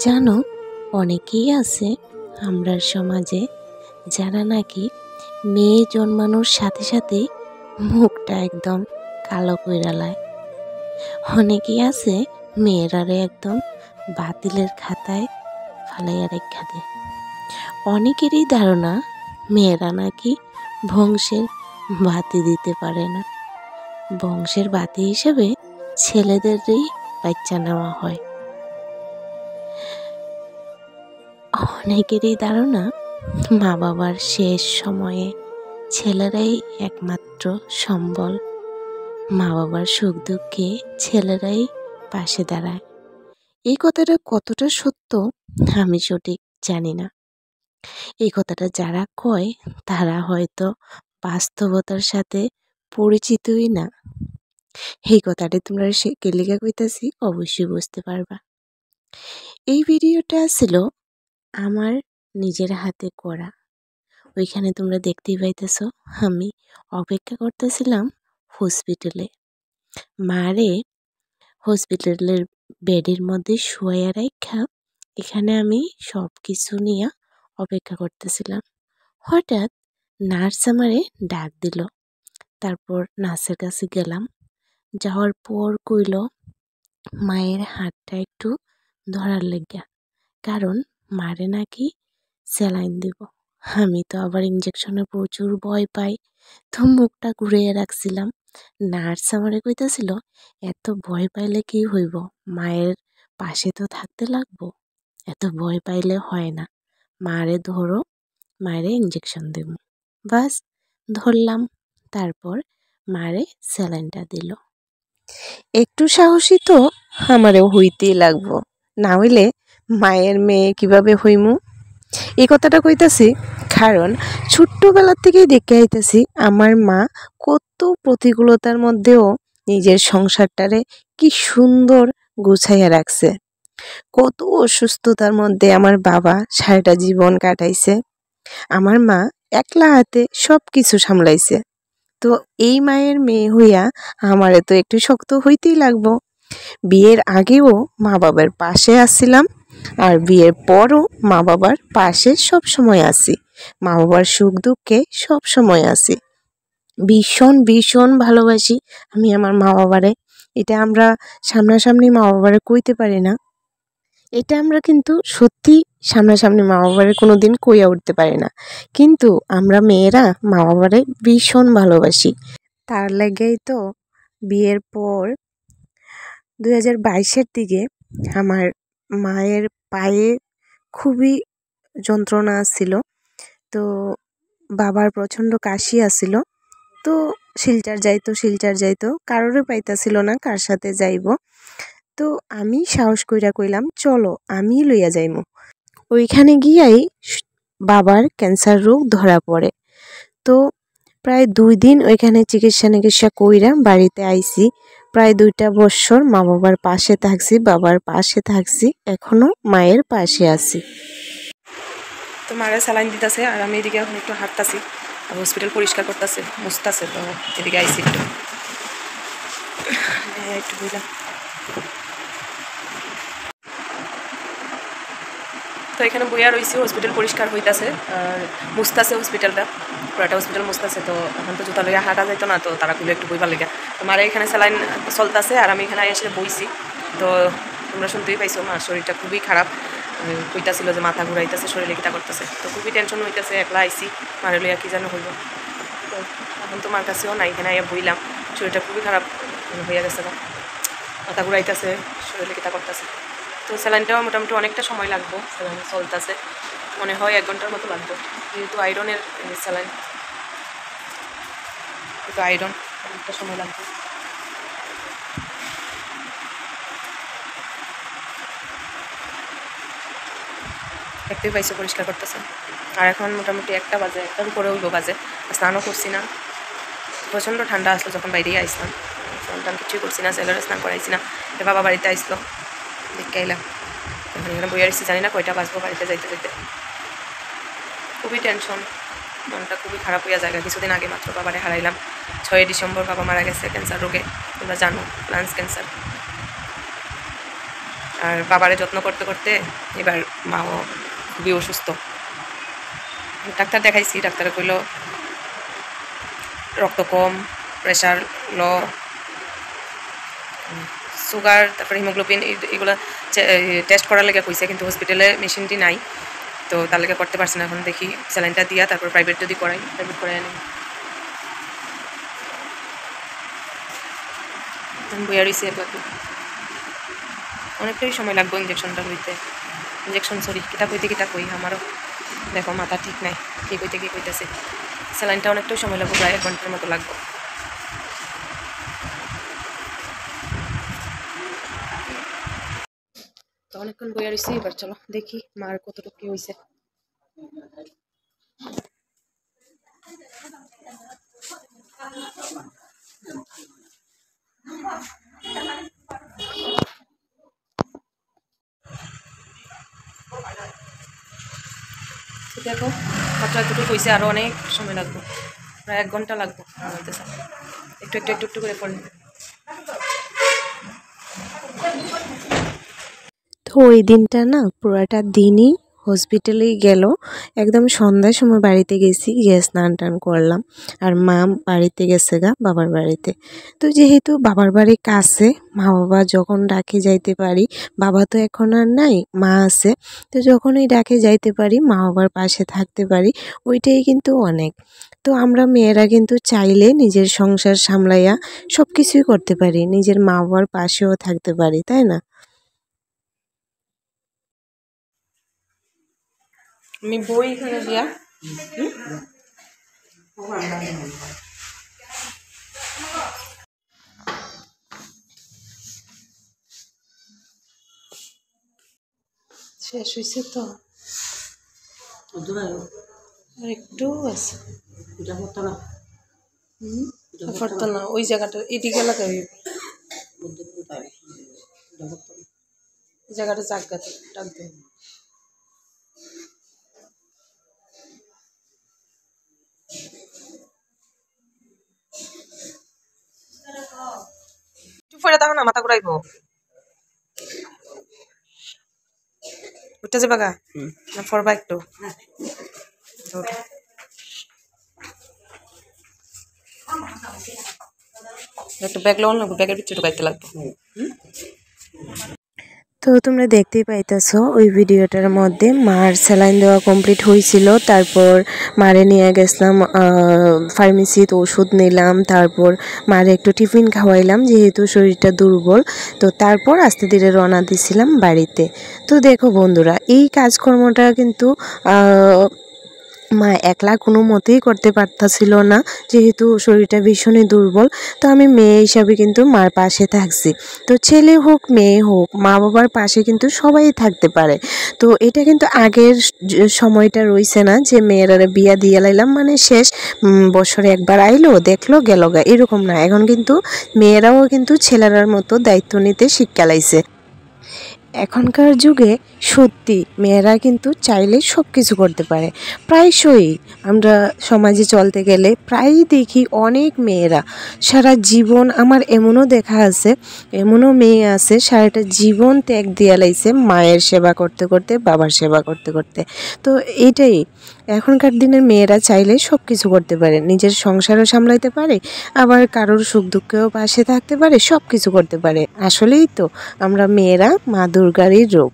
জানো, অনেকেই আছে আমরার সমাজে যারা নাকি মেয়ে জন্মানোর সাথে সাথেই মুখটা একদম কালো কইরা লায়। অনেকেই আছে মেয়েরারে একদম বাতিলের খাতায় ফালাইয়া রেখা দেয়। অনেকেরই ধারণা মেয়েরা নাকি বংশের বাতি দিতে পারে না, বংশের বাতি হিসেবে ছেলেদেরই বাচ্চা নেওয়া হয়। অনেকেরই ধারণা মা বাবার শেষ সময়ে ছেলেরাই একমাত্র সম্বল, মা বাবার সুখ দুঃখে ছেলেরাই পাশে দাঁড়ায়। এই কথাটা কতটা সত্য আমি সঠিক জানি না। এই কথাটা যারা কয় তারা হয়তো বাস্তবতার সাথে পরিচিতই না। এই কথাটা তোমরা কে লেখা কইতাছি অবশ্যই বুঝতে পারবা। এই ভিডিওটা ছিল আমার নিজের হাতে করা। ওইখানে তোমরা দেখতেই পাইতেছ আমি অপেক্ষা করতেছিলাম হসপিটালে। মারে হসপিটালের বেডের মধ্যে শুয়াইয়া রাখা এখানে আমি সব কিছু নিয়ে অপেক্ষা করতেছিলাম। হঠাৎ নার্স আমারে ডাক দিল। তারপর নার্সের কাছে গেলাম। যাওয়ার পর কইল মায়ের হাতটা একটু ধরার লেগা, কারণ মারে নাকি স্যালাইন দিব। আমি তো আবার ইঞ্জেকশনে প্রচুর ভয় পাই, তো মুখটা ঘুরিয়ে রাখছিলাম। নার্স আমারে কইতাছিল এত ভয় পাইলে কি হইব, মায়ের পাশে তো থাকতে লাগবো, এত ভয় পাইলে হয় না, মারে ধরো, মায়ের ইঞ্জেকশন দেব। বাস ধরলাম। তারপর মারে স্যালাইনটা দিল। একটু সাহসী তো আমারও হইতেই লাগবো, না হইলে মায়ের মেয়ে কিভাবে হইমু। এই কথাটা কইতাছি কারণ ছোট্টবেলার থেকেই দেখে আইতাছি আমার মা কত প্রতিকূলতার মধ্যেও নিজের সংসারটারে কি সুন্দর গুছাইয়া রাখছে। কত অসুস্থতার মধ্যে আমার বাবা সারাটা জীবন কাটাইছে, আমার মা একলা হাতে সব কিছু সামলাইছে। তো এই মায়ের মেয়ে হইয়া আমারে তো একটু শক্ত হইতেই লাগবো। বিয়ের আগেও মা বাবার পাশে আসছিলাম, আর বিয়ের পরও মা বাবার পাশে সব সময় আছি, মা বাবার সুখ দুঃখে সব সময় আছি। ভীষণ ভীষণ ভালোবাসি আমি আমার মা বাবারে। এটা আমরা সামনাসামনি মা বাবারে কইতে পারি না, এটা আমরা কিন্তু সত্যি সামনাসামনি মা বাবারে কোনো দিন কইয়া উঠতে পারি না, কিন্তু আমরা মেয়েরা মা বাবারে ভীষণ ভালোবাসি। তার লাগেই তো বিয়ের পর 2022-এর দিকে আমার মায়ের পায়ে খুবই যন্ত্রণা ছিল। তো বাবার প্রচণ্ড কাশি আসছিল, তো শিলচার যাইতো, কারোরও পাইতাছিল না কার সাথে যাইব। তো আমি সাহস কইরা কইলাম চলো আমি লইয়া যাইমু। ওইখানে গিয়াই বাবার ক্যান্সার রোগ ধরা পড়ে। তো প্রায় 2 দিন ওইখানে চিকিৎসা কইরা বাড়িতে আইছি। প্রায় 2টা বছর মা বাবার পাশে থাকছি, বাবার পাশে থাকছি, এখনো মায়ের পাশে আছি। তো মায়ের স্যালাইন দিতেছে আর আমি এদিকে এখন একটু হাঁটতাছি, হসপিটাল পরিষ্কার করতেছে, মুছতেছে, তো এদিকে আইসি একটু বুঝলাম। তো এখানে বইয়া রয়েছি, হসপিটাল পরিষ্কার হইতাছে আর মুছতাছে হসপিটালটা, পুরাটা হসপিটাল মুছতাছে। তো এখন তো জুতা লইয়া হাঁটা যাইতো না, তো তারা খুলে একটু বইবার লেগে। তো মারে এখানে স্যালাইন চলতেছে আর আমি এখানে এসে বইছি। তো তোমরা শুনতেই পাইছো মার শরীরটা খুবই খারাপ, কইতাছিল যে মাথা ঘুরাইতেছে, শরীরে কিতা করতেছে। তো খুবই টেনশন হইতেছে, একলা আইসি, মারে লইয়া কি যেন হইব। তো এখন তো মার কাছেও নাই, এখানে আইয়া বইলাম, শরীরটা খুবই খারাপ হইয়া গেছে, মাথা ঘুরাইতেছে, শরীরে কিতা করতেছে। তো স্যালাইনটাও মোটামুটি অনেকটা সময় লাগবে, স্যালাইন চলতেছে, মনে হয় 1 ঘন্টার মতো লাগবে, যেহেতু আয়রনের স্যালাইন, কিন্তু আয়রন অনেকটা সময় লাগবে। দেখতেই পাইছো পরিষ্কার করতেছে। আর এখন মোটামুটি 1টা বাজে, 1টার উপরে হইব বাজে। স্নানও করছি না, প্রচণ্ড ঠান্ডা আসলো যখন বাইরেই আইসলাম, স্নান কিছুই করছি না, ছেলেরও স্নান করাইছি না। বাবা বাড়িতে আইসলো, দেখতে আইলাম, এখন এখানে বইয়া আসছি, জানি না কয়টা বাজবো বাড়িতে যাইতে যাইতে। খুবই টেনশন, মনটা খুবই খারাপ হইয়া যায়। কিছুদিন আগে মাত্র বাবারে হারাইলাম, 6 ডিসেম্বর বাবা মারা গেছে ক্যান্সার রোগে, তোমরা জানো, লাংস ক্যান্সার। আর বাবারে যত্ন করতে করতে এবার মাও খুবই অসুস্থ। ডাক্তার দেখাইছি, ডাক্তারে কইল রক্ত কম, প্রেশার লো, সুগার, তারপরে হিমোগ্লোবিন এগুলো টেস্ট করার লেগে কইছে, কিন্তু হসপিটালে মেশিনটি নাই, তো তার লেগে করতে পারছি না। এখন দেখি স্যালাইনটা দিয়া তারপর প্রাইভেট যদি করাই, প্রাইভেট করে আনি। বইয়া রয়েছে অনেকটাই সময় লাগবে ইঞ্জেকশনটা হইতে। ইঞ্জেকশন সরি কিতা কই আমারও দেখো মাথা ঠিক নাই, কে কইতেছে। স্যালাইনটা অনেকটাই সময় লাগবে, প্রায় 1 ঘন্টার মতো লাগবে। তো অনেকক্ষণ বইয়া রয়েছি, এবার চলো দেখি মার কতটুকু কি হয়েছে। দেখো মাত্র এতটুকু হয়েছে, আরও অনেক সময় লাগবে, প্রায় 1 ঘন্টা লাগবে বলতেছে। একটু করে পড়ি। তো ওই দিনটা না পুরাটা দিনই হসপিটালেই গেল। একদম সন্ধ্যার সময় বাড়িতে গেছি, গিয়ে স্নান টান করলাম। আর মা বাড়িতে গেছে বাবার বাড়িতে। তো যেহেতু বাবার বাড়ি কাছে, মা বাবা যখন ডাকে যাইতে পারি, বাবা তো এখন আর নাই, মা আছে, তো যখনই ডাকে যাইতে পারি, মা বাবার পাশে থাকতে পারি, ওইটাই কিন্তু অনেক। তো আমরা মেয়েরা কিন্তু চাইলে নিজের সংসার সামলাইয়া সব কিছুই করতে পারি, নিজের মা বাবার পাশেও থাকতে পারি, তাই না? আমি বই এখানে দিয়া শেষ হয়েছে তো, আর একটু আছে। করতো না ওই জায়গাটা, এদিকে লাগাই জায়গাটা জাগাতে ডাকবে। পরে দেখো না মাথা ঘুরাইবো, উঠতে যাবা গা না ফরবা একটু, একটু ব্যাগ লোন লাগবে, ব্যাগের ভিতরে ঢুকাইতে লাগবে। তো তোমরা দেখতেই পাইতেছো ওই ভিডিওটার মধ্যে মার স্যালাইন দেওয়া কমপ্লিট হয়েছিল। তারপর মারে নিয়ে গেছিলাম ফার্মেসিতে, ওষুধ নিলাম, তারপর মারে একটু টিফিন খাওয়াইলাম যেহেতু শরীরটা দুর্বল। তো তারপর আস্তে ধীরে রওনা দিছিলাম বাড়িতে। তো দেখো বন্ধুরা, এই কাজকর্মটা কিন্তু মা একলা কোনো মতেই করতে পারতাছিল না, যেহেতু শরীরটা ভীষণই দুর্বল। তো আমি মেয়ে হিসাবে কিন্তু মার পাশে থাকছি। তো ছেলে হোক মেয়ে হোক, মা বাবার পাশে কিন্তু সবাই থাকতে পারে। তো এটা কিন্তু আগের সময়টা রইছে না যে মেয়েরা বিয়া দিয়ে লাইলাম মানে শেষ, বছরে একবার আইলো দেখলো গেল গা, এরকম না। এখন কিন্তু মেয়েরাও কিন্তু ছেলেরার মতো দায়িত্ব নিতে শিক্ষা লাইছে। এখনকার যুগে সত্যি মেয়েরা কিন্তু চাইলে সব কিছু করতে পারে। প্রায়শই আমরা সমাজে চলতে গেলে প্রায়ই দেখি অনেক মেয়েরা সারা জীবন, আমার এমনও দেখা আছে, এমনও মেয়ে আছে সারাটা জীবন ত্যাগ দিয়া লাইছে মায়ের সেবা করতে করতে, বাবার সেবা করতে করতে। তো এইটাই এখনকার দিনের মেয়েরা চাইলে সব কিছু করতে পারে, নিজের সংসারও সামলাইতে পারে, আবার কারোর সুখ দুঃখেও পাশে থাকতে পারে, সব কিছু করতে পারে। আসলেই তো আমরা মেয়েরা মা দুর্গারই রূপ।